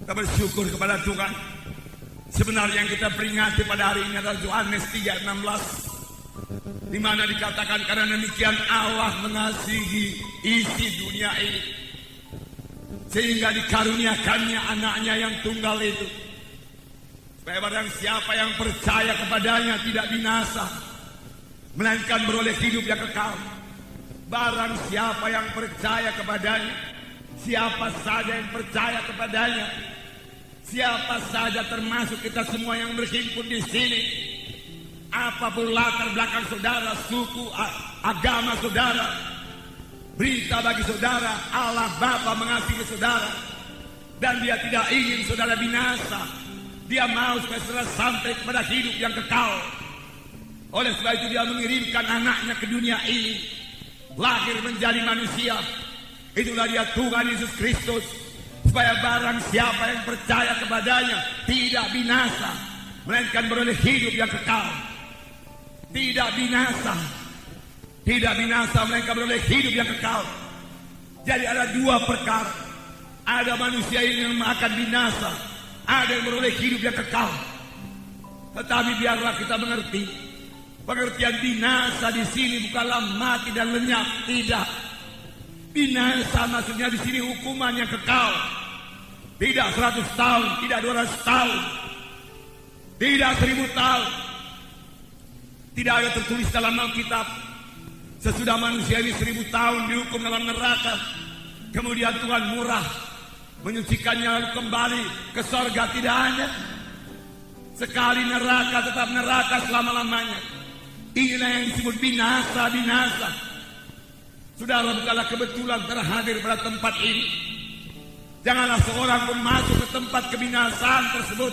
Kita bersyukur kepada Tuhan. Sebenarnya yang kita peringati pada hari ini adalah Yohanes 3:16, di mana dikatakan karena demikian Allah mengasihi isi dunia ini sehingga dikaruniakannya anaknya yang tunggal itu, supaya barang siapa yang percaya kepadanya tidak binasa, melainkan beroleh hidup yang kekal. Barang siapa yang percaya kepadanya, siapa saja yang percaya kepadanya, siapa saja termasuk kita semua yang berhimpun di sini, apapun latar belakang saudara, suku, agama saudara, berita bagi saudara, Allah Bapa mengasihi saudara dan Dia tidak ingin saudara binasa. Dia mau supaya saudara sampai kepada hidup yang kekal. Oleh sebab itu Dia mengirimkan anaknya ke dunia ini, lahir menjadi manusia. Itulah Dia Tuhan Yesus Kristus, supaya barang siapa yang percaya kepadanya tidak binasa, melainkan beroleh hidup yang kekal. Tidak binasa, melainkan beroleh hidup yang kekal. Jadi ada dua perkara. Ada manusia yang akan binasa, ada yang beroleh hidup yang kekal. Tetapi biarlah kita mengerti, pengertian binasa di sini bukanlah mati dan lenyap, tidak. Binasa maksudnya di sini hukuman yang kekal. Tidak 100 tahun, tidak 200 tahun, tidak 1000 tahun. Tidak ada tertulis dalam Alkitab sesudah manusia ini 1000 tahun dihukum dalam neraka, kemudian Tuhan murah menyucikannya lalu kembali ke sorga. Tidak ada. Sekali neraka tetap neraka selama-lamanya. Inilah yang disebut binasa. Saudara, bukanlah kebetulan terhadir pada tempat ini. Janganlah seorang pun masuk ke tempat kebinasaan tersebut,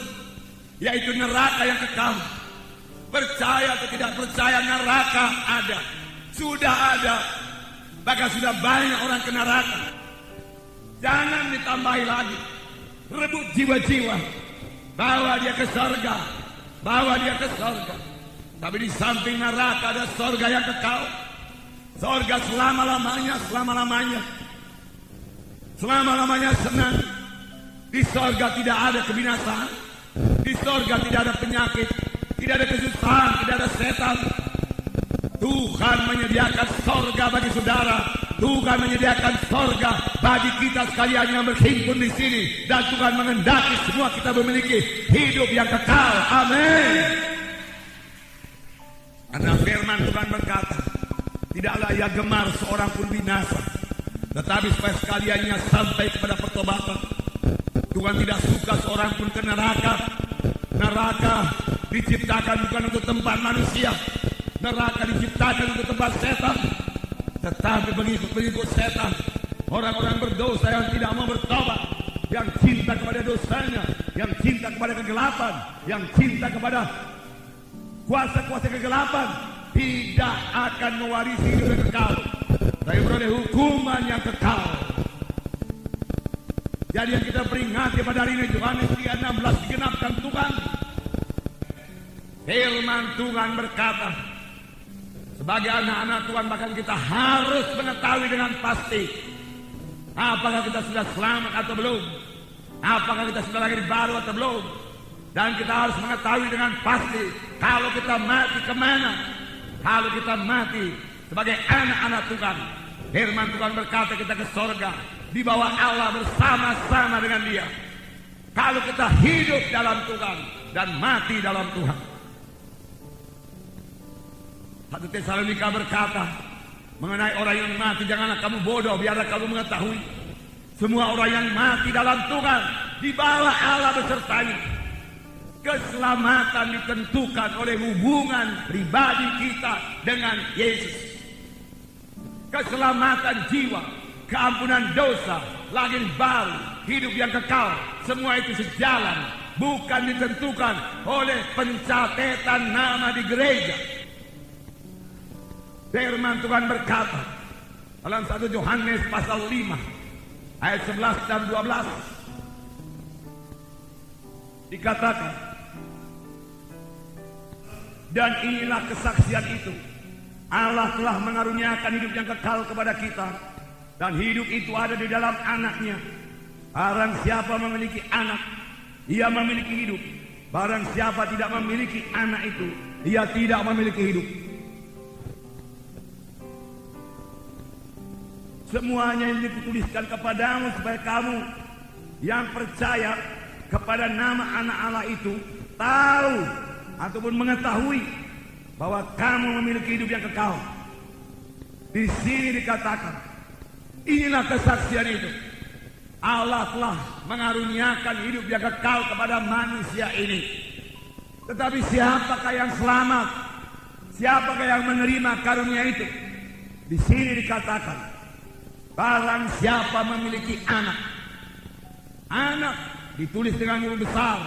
yaitu neraka yang kekal. Percaya atau tidak percaya, neraka ada. Sudah ada. Bahkan sudah banyak orang ke neraka. Jangan ditambahi lagi. Rebut jiwa-jiwa. Bawa dia ke surga. Tapi di samping neraka ada surga yang kekal. Surga selama-lamanya. Selama-lamanya senang. Di surga tidak ada kebinasaan. Di surga tidak ada penyakit, tidak ada kesusahan, tidak ada setan. Tuhan menyediakan surga bagi saudara. Tuhan menyediakan surga bagi kita sekalian yang berhimpun di sini. Dan Tuhan menghendaki semua kita memiliki hidup yang kekal. Amin. Karena firman Tuhan berkata, tidaklah Ia gemar seorang pun binasa, tetapi supaya sekaliannya sampai kepada pertobatan. Tuhan tidak suka seorang pun ke neraka. Neraka diciptakan bukan untuk tempat manusia. Neraka diciptakan untuk tempat setan. Tetapi pengikut setan, orang-orang berdosa yang tidak mau bertobat, yang cinta kepada dosanya, yang cinta kepada kegelapan, yang cinta kepada kuasa-kuasa kegelapan, tidak akan mewarisi hidup yang kekal, tapi beroleh hukuman yang kekal. Jadi yang kita peringati pada hari ini, Yohanes 3:16 digenapkan Tuhan. Firman Tuhan berkata, sebagai anak-anak Tuhan bahkan kita harus mengetahui dengan pasti apakah kita sudah selamat atau belum, apakah kita sudah lahir baru atau belum. Dan kita harus mengetahui dengan pasti kalau kita mati kemana. Kalau kita mati sebagai anak-anak Tuhan, firman Tuhan berkata kita ke surga, di bawah Allah bersama-sama dengan Dia. Kalau kita hidup dalam Tuhan dan mati dalam Tuhan. 1 Tesalonika berkata mengenai orang yang mati, janganlah kamu bodoh, biarlah kamu mengetahui semua orang yang mati dalam Tuhan di bawah Allah besertanya. Keselamatan ditentukan oleh hubungan pribadi kita dengan Yesus. Keselamatan jiwa, keampunan dosa, lahir baru, hidup yang kekal, semua itu sejalan, bukan ditentukan oleh pencatetan nama di gereja. Firman Tuhan berkata dalam 1 Yohanes pasal 5 ayat 11 dan 12 dikatakan, Dan inilah kesaksian itu. Allah telah mengaruniakan hidup yang kekal kepada kita. Dan hidup itu ada di dalam anaknya. Barang siapa memiliki anak, ia memiliki hidup. Barang siapa tidak memiliki anak itu, ia tidak memiliki hidup. Semuanya yang dituliskan kepadamu supaya kamu yang percaya kepada nama anak Allah itu tahu ataupun mengetahui bahwa kamu memiliki hidup yang kekal. Di sini dikatakan, inilah kesaksian itu. Allah telah mengaruniakan hidup yang kekal kepada manusia ini. Tetapi siapakah yang selamat? Siapakah yang menerima karunia itu? Di sini dikatakan, barang siapa memiliki anak. Anak ditulis dengan huruf besar.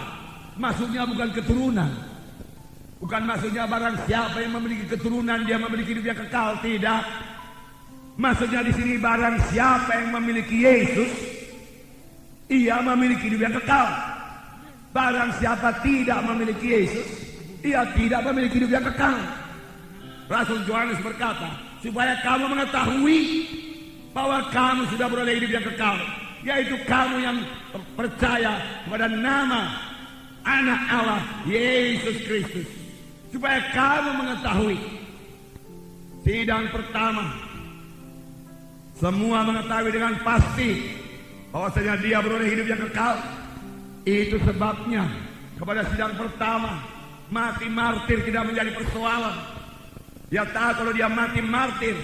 Maksudnya bukan keturunan. Bukan maksudnya barang siapa yang memiliki keturunan dia memiliki hidup yang kekal. Tidak. Maksudnya di sini barang siapa yang memiliki Yesus, ia memiliki hidup yang kekal. Barang siapa tidak memiliki Yesus, ia tidak memiliki hidup yang kekal. Rasul Yohanes berkata, supaya kamu mengetahui bahwa kamu sudah beroleh hidup yang kekal, yaitu kamu yang percaya kepada nama Anak Allah Yesus Kristus. Supaya kamu mengetahui. Sidang pertama, semua mengetahui dengan pasti bahwasanya dia beroleh hidup yang kekal. Itu sebabnya kepada sidang pertama, mati martir tidak menjadi persoalan. Dia tahu kalau dia mati martir,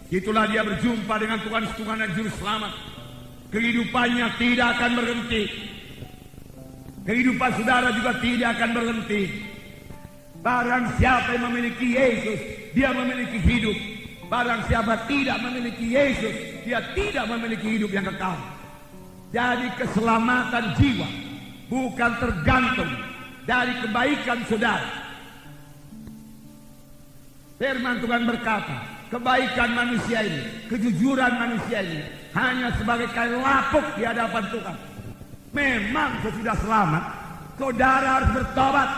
itulah dia berjumpa dengan Tuhan dan Juru Selamat. Kehidupannya tidak akan berhenti. Kehidupan saudara juga tidak akan berhenti. Barang siapa yang memiliki Yesus, dia memiliki hidup. Barang siapa tidak memiliki Yesus, dia tidak memiliki hidup yang kekal. Jadi keselamatan jiwa bukan tergantung dari kebaikan saudara. Firman Tuhan berkata, kebaikan manusia ini, kejujuran manusia ini hanya sebagai kain lapuk di hadapan Tuhan. Memang sesudah selamat, saudara harus bertobat.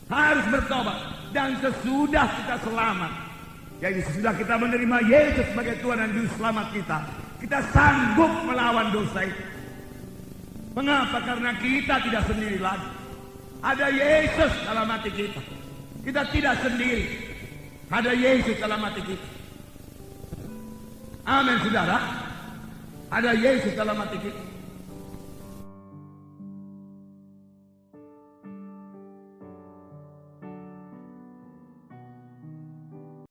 Harus bertobat. Dan sesudah kita selamat, yaitu sesudah kita menerima Yesus sebagai Tuhan dan Juru Selamat kita sanggup melawan dosa itu. Mengapa? Karena kita tidak sendiri lagi. Ada Yesus dalam hati kita. Kita tidak sendiri. Ada Yesus dalam hati kita. Amin, saudara. Ada Yesus dalam hati kita.